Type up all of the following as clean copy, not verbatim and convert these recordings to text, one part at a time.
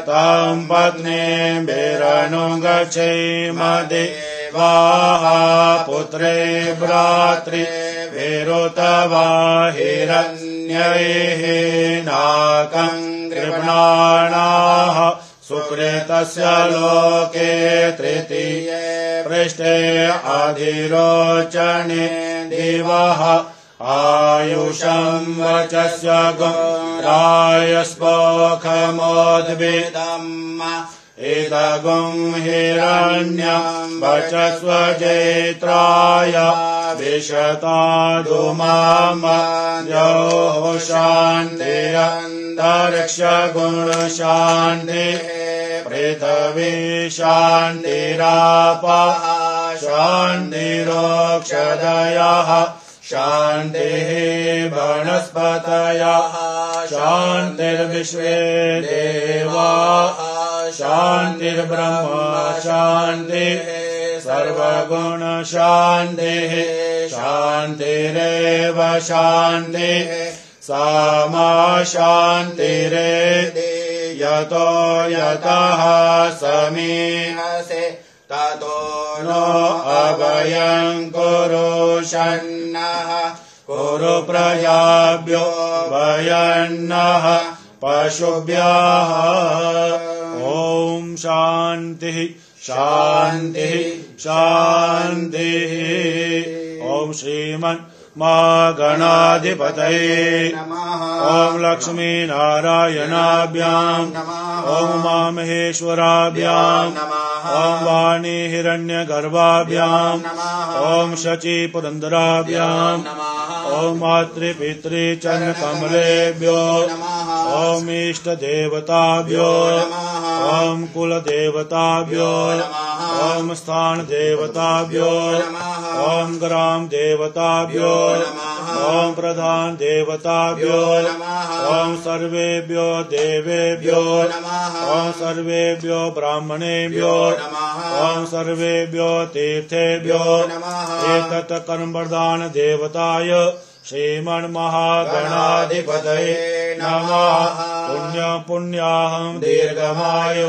तं पत्नीभिरनु गच्छेम देवाः पुत्रे भ्रातृभिरुतवा हिरण्यैः नाकं कृपणानाः सुकृतस्य लोके तृतीये पृष्ठे अधिरोचने दिवः आयुषं वचस्य गुरायस्पोखमोद्भिदम् इदगुं हिरण्यं वचस्व जैत्राय विशताधुमामयोः शान्तिरन्तरिक्षगुणशान्तिः पृथिवी शान्तिरापः शान्तिरोक्षदयः शान्तिः वनस्पतयः शान्तिर्विश्वे देवाः शान्तिर्ब्रह्म शान्तिः सर्वगुणशान्तिः शान्तिरेव शान्तिः सामा शान्तिरेति यतो यतः समीहसे ततो नो अभयं कुरु शन्नः कुरु प्रजाभ्यो भयन्नः पशुभ्यः ॐ शान्तिः शान्तिः शान्तिः ॐ श्रीमन् मा गणाधिपतये नमः ॐ लक्ष्मीनारायणाभ्यां ॐ उमामहेश्वराभ्यां ॐ वाणी हिरण्यगर्भाभ्यां ॐ शची पुरन्दराभ्यां ॐ मातृपितृचरणकमलेभ्यो ॐ इष्टदेवताभ्यो ॐ कुलदेवताभ्यो ॐ स्थानदेवताभ्यो ॐ ग्राम देवताभ्यो ॐ प्रधान देवताभ्यो ॐ सर्वेभ्यो देवेभ्यो ॐ सर्वेभ्यो ब्राह्मणेभ्यो ॐ सर्वेभ्यो तीर्थेभ्यो एतत् कर्मप्रधान देवताय श्रीमन्महागणाधिपतये नमः पुण्य पुण्याहं दीर्घमायु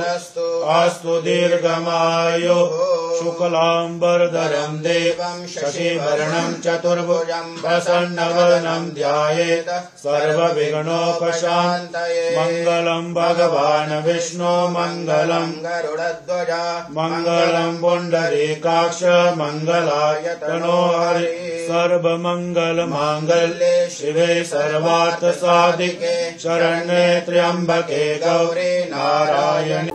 अस्तु दीर्घमायु शुक्लांबरधरं देवं शशिवर्णं चतुर्भुजं प्रसन्नवदनं ध्यायेत् सर्वविघ्नोपशान्तये मंगलं भगवान् विष्णु मंगलं गरुडध्वज मंगलं पुंडरीकाक्ष मंगलाय तनोहरि सर्वमंगल मांगल्ये शिवे सर्वार्थ साधिके शरण्ये त्र्यंबके गौरी नारायणी